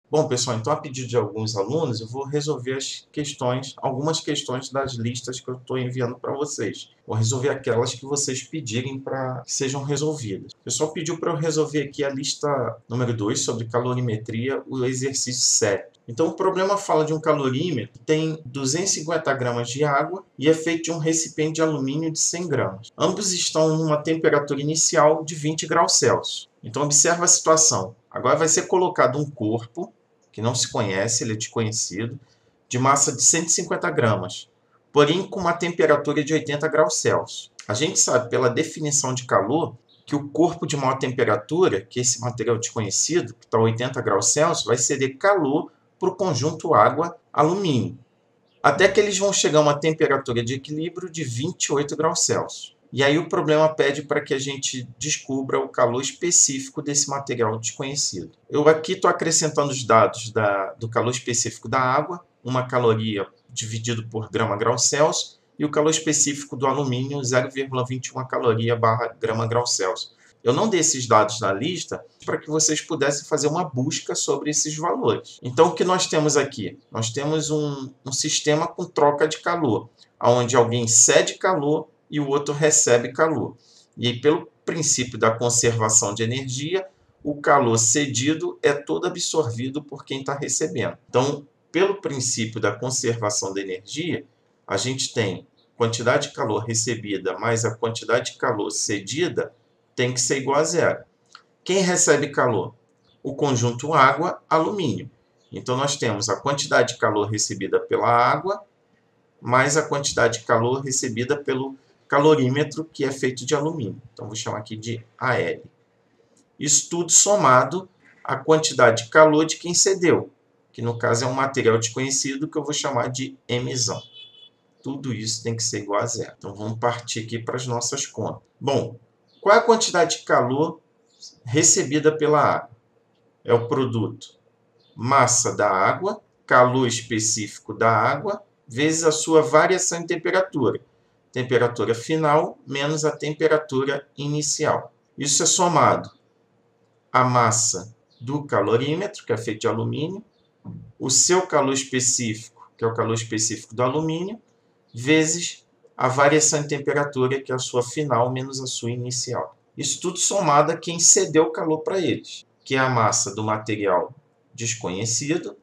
Bom, pessoal, então a pedido de alguns alunos, eu vou resolver algumas questões das listas que eu estou enviando para vocês. Vou resolver aquelas que vocês pedirem para que sejam resolvidas. O pessoal pediu para eu resolver aqui a lista número 2 sobre calorimetria, o exercício 7. Então, o problema fala de um calorímetro que tem 250 gramas de água e é feito de um recipiente de alumínio de 100 gramas. Ambos estão numa temperatura inicial de 20 graus Celsius. Então, observa a situação. Agora vai ser colocado um corpo, que não se conhece, ele é desconhecido, de massa de 150 gramas, porém com uma temperatura de 80 graus Celsius. A gente sabe, pela definição de calor, que o corpo de maior temperatura, que é esse material desconhecido, que está a 80 graus Celsius, vai ceder calor para o conjunto água-alumínio, até que eles vão chegar a uma temperatura de equilíbrio de 28 graus Celsius. E aí o problema pede para que a gente descubra o calor específico desse material desconhecido. Eu aqui estou acrescentando os dados do calor específico da água, uma caloria dividido por grama grau Celsius, e o calor específico do alumínio, 0,21 caloria barra grama grau Celsius. Eu não dei esses dados na lista para que vocês pudessem fazer uma busca sobre esses valores. Então, o que nós temos aqui? Nós temos um sistema com troca de calor, onde alguém cede calor e o outro recebe calor. E aí, pelo princípio da conservação de energia, o calor cedido é todo absorvido por quem está recebendo. Então, pelo princípio da conservação da energia, a gente tem quantidade de calor recebida mais a quantidade de calor cedida tem que ser igual a zero. Quem recebe calor? O conjunto água-alumínio. Então, nós temos a quantidade de calor recebida pela água mais a quantidade de calor recebida pelo calorímetro, que é feito de alumínio. Então, vou chamar aqui de AL. Isso tudo somado à quantidade de calor de quem cedeu, que no caso é um material desconhecido que eu vou chamar de Mzão. Tudo isso tem que ser igual a zero. Então, vamos partir aqui para as nossas contas. Bom, qual é a quantidade de calor recebida pela água? É o produto massa da água, calor específico da água, vezes a sua variação em temperatura. Temperatura final menos a temperatura inicial. Isso é somado à massa do calorímetro, que é feito de alumínio, o seu calor específico, que é o calor específico do alumínio, vezes a variação em temperatura, que é a sua final menos a sua inicial. Isso tudo somado a quem cedeu calor para eles, que é a massa do material desconhecido,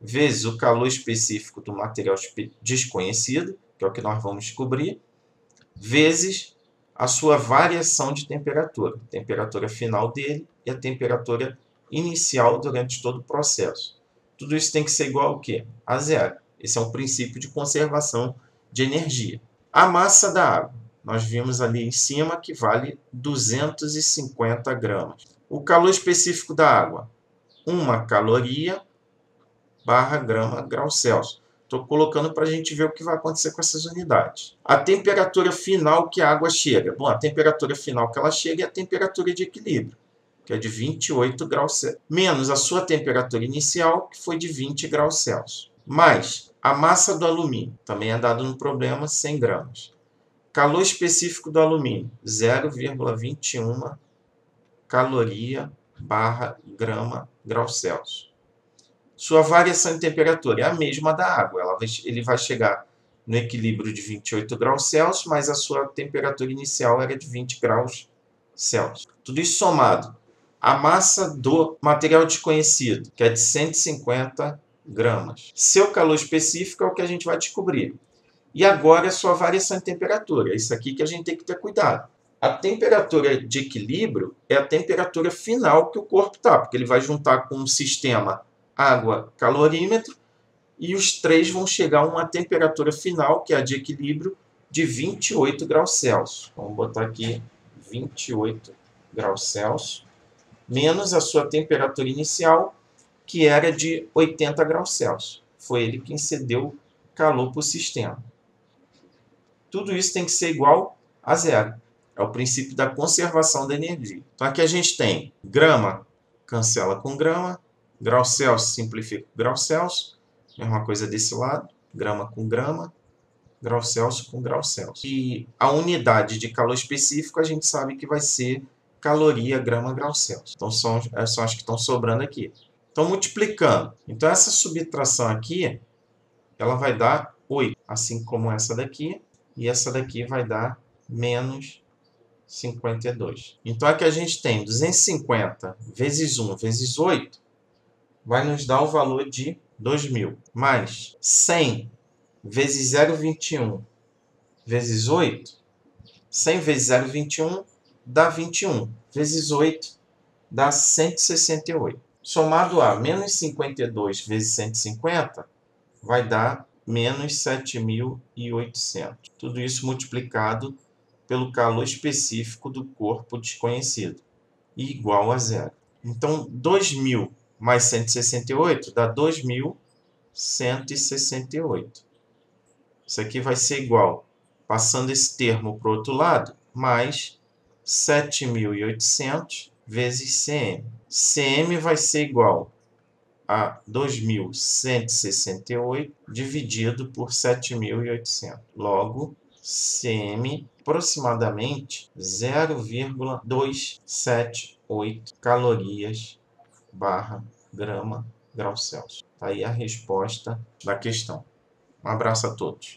vezes o calor específico do material desconhecido, que é o que nós vamos descobrir, vezes a sua variação de temperatura, temperatura final dele e a temperatura inicial durante todo o processo. Tudo isso tem que ser igual ao quê? A zero. Esse é um princípio de conservação de energia. A massa da água, nós vimos ali em cima que vale 250 gramas. O calor específico da água, 1 caloria barra grama grau Celsius. Estou colocando para a gente ver o que vai acontecer com essas unidades. A temperatura final que a água chega. Bom, a temperatura final que ela chega é a temperatura de equilíbrio, que é de 28 graus Celsius, menos a sua temperatura inicial, que foi de 20 graus Celsius. Mais a massa do alumínio, também é dado no problema, 100 gramas. Calor específico do alumínio, 0,21 caloria barra grama grau Celsius. Sua variação de temperatura é a mesma da água. Ele vai chegar no equilíbrio de 28 graus Celsius, mas a sua temperatura inicial era de 20 graus Celsius. Tudo isso somado à massa do material desconhecido, que é de 150 gramas. Seu calor específico é o que a gente vai descobrir. E agora a sua variação de temperatura. É isso aqui que a gente tem que ter cuidado. A temperatura de equilíbrio é a temperatura final que o corpo está, porque ele vai juntar com um sistema água-calorímetro, e os três vão chegar a uma temperatura final, que é a de equilíbrio, de 28 graus Celsius. Vamos botar aqui 28 graus Celsius, menos a sua temperatura inicial, que era de 80 graus Celsius. Foi ele quem cedeu calor para o sistema. Tudo isso tem que ser igual a zero. É o princípio da conservação da energia. Então, aqui a gente tem grama, cancela com grama, grau Celsius simplifica com grau Celsius, mesma coisa desse lado, grama com grama, grau Celsius com grau Celsius. E a unidade de calor específico a gente sabe que vai ser caloria grama grau Celsius. Então são as que estão sobrando aqui. Então, multiplicando. Então, essa subtração aqui, ela vai dar 8, assim como essa daqui. E essa daqui vai dar menos 52. Então, aqui a gente tem 250 vezes 1 vezes 8, vai nos dar o valor de 2.000. Mais 100 vezes 0,21 vezes 8, 100 vezes 0,21 dá 21. Vezes 8 dá 168. Somado a menos 52 vezes 150, vai dar menos 7.800. Tudo isso multiplicado pelo calor específico do corpo desconhecido, e igual a zero. Então, 2.000 mais 168 dá 2.168. Isso aqui vai ser igual, passando esse termo para o outro lado, mais 7.800 vezes CM. CM vai ser igual a 2.168 dividido por 7.800. Logo, CM aproximadamente 0,278 calorias barra grama grau Celsius. Tá aí a resposta da questão. Um abraço a todos.